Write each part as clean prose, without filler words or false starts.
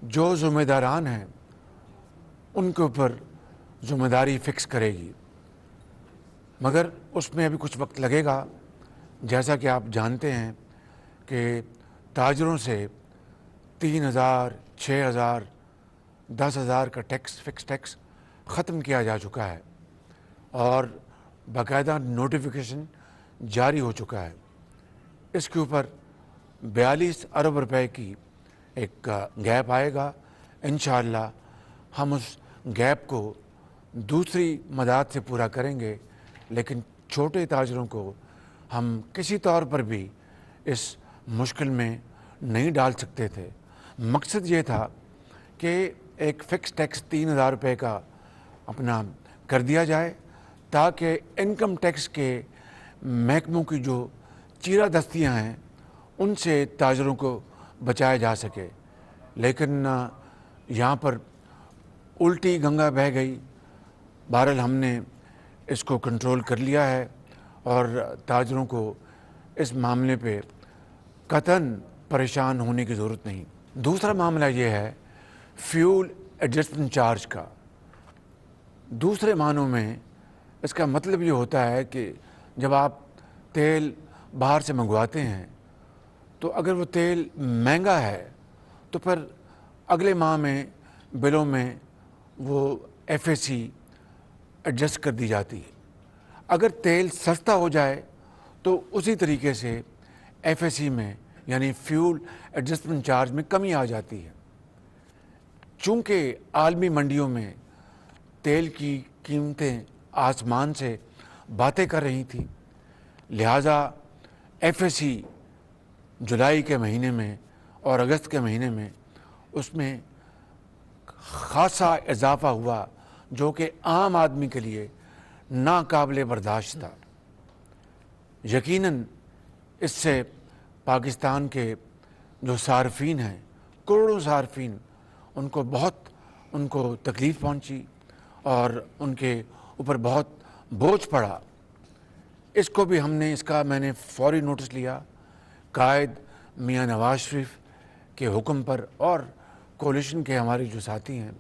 जो ज़िम्मेदारान हैं उनके ऊपर ज़िम्मेदारी फ़िक्स करेगी, मगर उसमें अभी कुछ वक्त लगेगा। जैसा कि आप जानते हैं कि ताजरों से 3,000, 6,000, 10,000 का फ़िक्स टैक्स ख़त्म किया जा चुका है और बाकायदा नोटिफिकेशन जारी हो चुका है। इसके ऊपर 42 अरब रुपए की एक गैप आएगा। इंशाअल्लाह हम उस गैप को दूसरी मदद से पूरा करेंगे, लेकिन छोटे ताजरों को हम किसी तौर पर भी इस मुश्किल में नहीं डाल सकते थे। मकसद ये था कि एक फ़िक्स टैक्स 3,000 रुपये का अपना कर दिया जाए ताकि इनकम टैक्स के महकमों की जो चीरादस्तियाँ हैं उनसे ताजरों को बचाया जा सके। लेकिन यहाँ पर उल्टी गंगा बह गई। बहरहाल हमने इसको कंट्रोल कर लिया है और ताजरों को इस मामले पे कतई परेशान होने की ज़रूरत नहीं। दूसरा मामला ये है फ्यूल एडजस्टमेंट चार्ज का। दूसरे मानों में इसका मतलब ये होता है कि जब आप तेल बाहर से मंगवाते हैं तो अगर वो तेल महंगा है तो फिर अगले माह में बिलों में वो एफएसी एडजस्ट कर दी जाती है। अगर तेल सस्ता हो जाए तो उसी तरीके से एफएसी में यानी फ्यूल एडजस्टमेंट चार्ज में कमी आ जाती है। चूँकि आलमी मंडियों में तेल की कीमतें आसमान से बातें कर रही थी, लिहाजा एफएसी जुलाई के महीने में और अगस्त के महीने में उसमें ख़ासा इजाफ़ा हुआ जो कि आम आदमी के लिए नाकाबिले बर्दाश्त था। यकीनन इससे पाकिस्तान के जो सार्फिन हैं, करोड़ों सार्फिन, उनको तकलीफ़ पहुंची और उनके ऊपर बहुत बोझ पड़ा। इसको भी मैंने फ़ौरी नोटिस लिया। कायद मियां नवाज शरीफ के हुक्म पर और कोलिशन के हमारे जो साथी हैं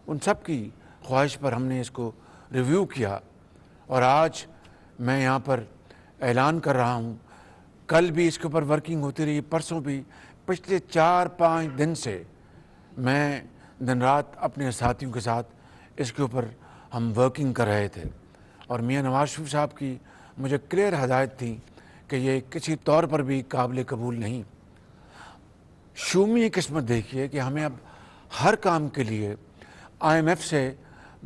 उन सब की ख्वाहिश पर हमने इसको रिव्यू किया और आज मैं यहाँ पर ऐलान कर रहा हूँ, कल भी इसके ऊपर वर्किंग होती रही, परसों भी, पिछले 4-5 दिन से मैं दिन रात अपने साथियों के साथ इसके ऊपर हम वर्किंग कर रहे थे और मियां नवाज शरीफ साहब की मुझे क्लियर हदायत थी कि ये किसी तौर पर भी काबिल कबूल नहीं। शूमी किस्मत देखिए कि हमें अब हर काम के लिए IMF से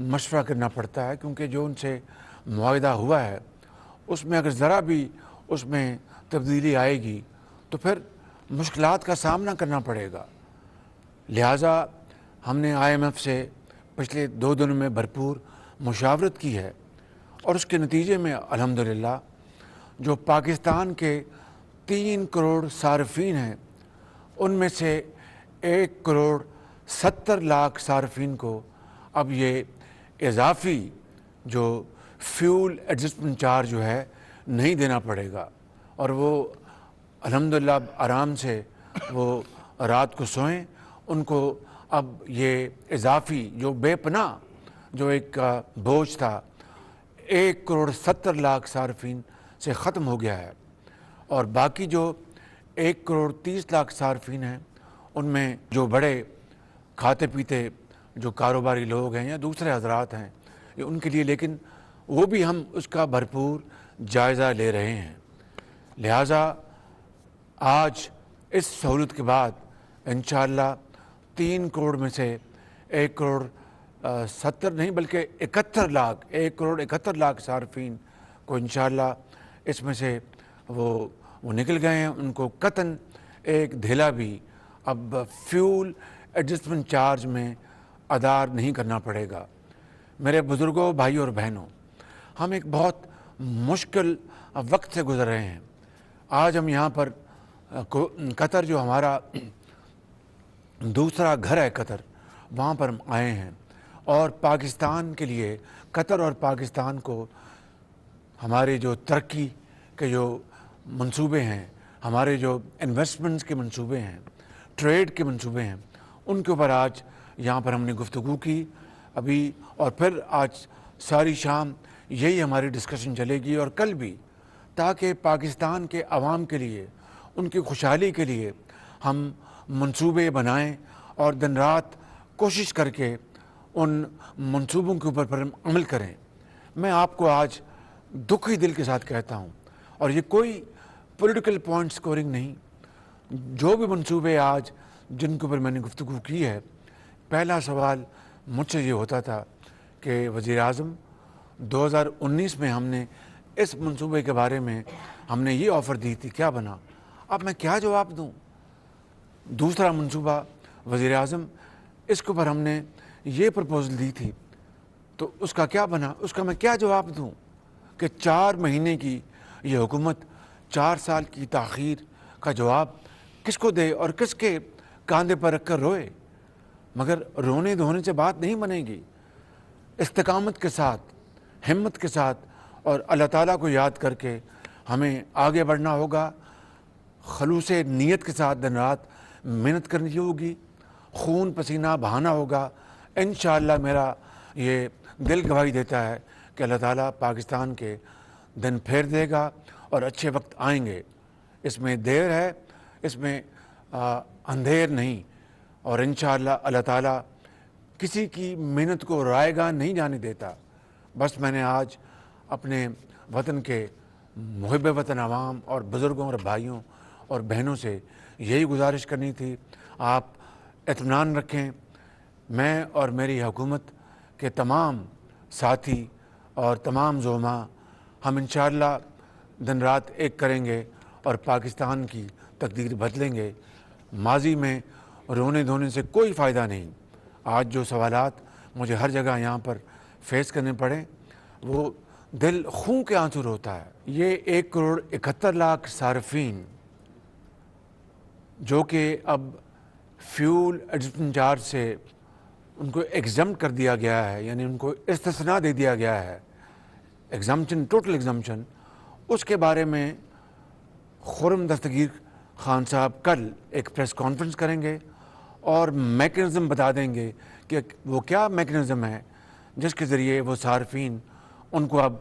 मशवरा करना पड़ता है, क्योंकि जो उनसे मुआहदा हुआ है उसमें अगर ज़रा भी उसमें तब्दीली आएगी तो फिर मुश्किलात का सामना करना पड़ेगा। लिहाजा हमने IMF से पिछले 2 दिनों में भरपूर मुशावरत की है और उसके नतीजे में अल्हम्दुलिल्लाह जो पाकिस्तान के 3 करोड़ सार्फिन हैं उनमें से 1 करोड़ 70 लाख सार्फिन को अब ये इजाफ़ी जो फ्यूल एडजस्टमेंट चार्ज जो है नहीं देना पड़ेगा और वो अल्हम्दुलिल्लाह आराम से वो रात को सोएं। उनको अब ये इजाफ़ी जो बेपनाह जो एक बोझ था 1 करोड़ 70 लाख सार्फिन से ख़त्म हो गया है और बाकी जो 1 करोड़ 30 लाख सार्फिन हैं उनमें जो बड़े खाते पीते जो कारोबारी लोग हैं या दूसरे हजरात हैं ये उनके लिए, लेकिन वो भी हम उसका भरपूर जायज़ा ले रहे हैं। लिहाजा आज इस सहूलत के बाद इंशाअल्लाह 3 करोड़ में से 1 करोड़ 70 नहीं बल्कि 71 लाख 1 करोड़ 71 लाख सार्फिन को इंशाअल्लाह इसमें से वो निकल गए हैं। उनको कतन एक धेला भी अब फ्यूल एडजस्टमेंट चार्ज में अदा नहीं करना पड़ेगा। मेरे बुज़ुर्गों, भाइयों और बहनों, हम एक बहुत मुश्किल वक्त से गुज़र रहे हैं। आज हम यहाँ पर कतर जो हमारा दूसरा घर है कतर, वहाँ पर हम आए हैं और पाकिस्तान के लिए कतर और पाकिस्तान को हमारे जो तरक्की के जो मंसूबे हैं, हमारे जो इन्वेस्टमेंट्स के मंसूबे हैं, ट्रेड के मंसूबे हैं, ان کے اوپر آج یہاں پر ہم نے گفتگو کی ابھی، اور پھر آج ساری شام یہی ہماری ڈسکشن چلے گی اور کل بھی، تاکہ پاکستان کے عوام کے لیے، ان کی خوشحالی کے لیے ہم منصوبے بنائیں اور دن رات کوشش کر کے ان منصوبوں کے اوپر پر عمل کریں۔ میں آپ کو آج دکھی دل کے ساتھ کہتا ہوں، اور یہ کوئی پولیٹیکل پوائنٹ سکورنگ نہیں، جو بھی منصوبے آج جن کے اوپر میں نے گفتگو کی ہے، پہلا سوال مجھ سے یہ ہوتا تھا کہ وزیر اعظم 2019 میں ہم نے اس منصوبے کے بارے میں ہم نے یہ آفر دی تھی، کیا بنا؟ اب میں کیا جواب دوں؟ دوسرا منصوبہ وزیر اعظم، اس کے اوپر ہم نے یہ پرپوزل دی تھی، تو اس کا کیا بنا؟ اس کا میں کیا جواب دوں کہ 4 مہینے کی یہ حکومت 4 سال کی تاخیر کا جواب کس کو دے اور کس کے کاندھے پر رکھ کر روئے؟ مگر رونے دھونے سے بات نہیں بنے گی، استقامت کے ساتھ، ہمت کے ساتھ اور اللہ تعالیٰ کو یاد کر کے ہمیں آگے بڑھنا ہوگا، خلوص نیت کے ساتھ دن رات محنت کرنی ہوگی، خون پسینہ بہانا ہوگا۔ انشاءاللہ میرا یہ دل گواہی دیتا ہے کہ اللہ تعالیٰ پاکستان کے دن پھیر دے گا اور اچھے وقت آئیں گے۔ اس میں دیر ہے، اس میں اندھیر نہیں، اور انشاءاللہ اللہ تعالیٰ کسی کی محنت کو رائے گاہ نہیں جانے دیتا۔ بس میں نے آج اپنے وطن کے محب وطن عوام اور بزرگوں اور بھائیوں اور بہنوں سے یہی گزارش کرنی تھی، آپ اطمینان رکھیں، میں اور میری حکومت کے تمام ساتھی اور تمام زعماء ہم انشاءاللہ دن رات ایک کریں گے اور پاکستان کی تقدیر بدلیں گے۔ ماضی میں رونے دھونے سے کوئی فائدہ نہیں۔ آج جو سوالات مجھے ہر جگہ یہاں پر فیس کرنے پڑے، وہ دل خون کے آنسو روتا ہے۔ یہ 1,71,00,000 صارفین جو کہ اب فیول ایڈمنسٹریشن چارج سے ان کو ایگزمپٹ کر دیا گیا ہے، یعنی ان کو استثناء دے دیا گیا ہے، ایگزمپشن، ٹوٹل ایگزمپشن، اس کے بارے میں خرم دستگیر خان صاحب کل ایک پریس کانفرنس کریں گے اور میکنزم بتا دیں گے کہ وہ کیا میکنزم ہے جس کے ذریعے وہ صارفین ان کو اب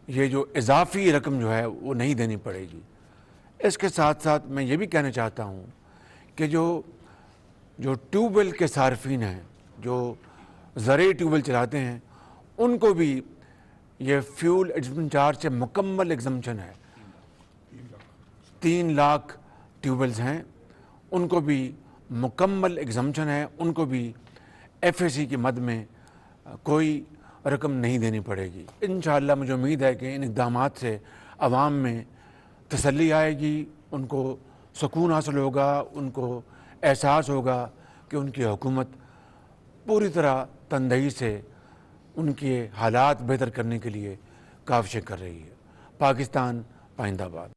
یہ جو اضافی رقم جو ہے وہ نہیں دینی پڑے گی۔ اس کے ساتھ ساتھ میں یہ بھی کہنا چاہتا ہوں کہ جو ٹیوب ویل کے صارفین ہیں، جو زرعی ٹیوب ویل چلاتے ہیں، ان کو بھی یہ فیول ایڈمنسٹریشن چارج سے مکمل ایگزمپشن ہے۔ 3 لاکھ ٹیوب ویلز ہیں، ان کو بھی مکمل ایگزمپشن ہے، ان کو بھی ایف اے سی کی مد میں کوئی رقم نہیں دینی پڑے گی۔ انشاءاللہ مجھے امید ہے کہ ان اقدامات سے عوام میں تسلی آئے گی، ان کو سکون حاصل ہوگا، ان کو احساس ہوگا کہ ان کی حکومت پوری طرح تندہی سے ان کے حالات بہتر کرنے کے لیے کاوشیں کر رہی ہے۔ پاکستان پائندہ باد۔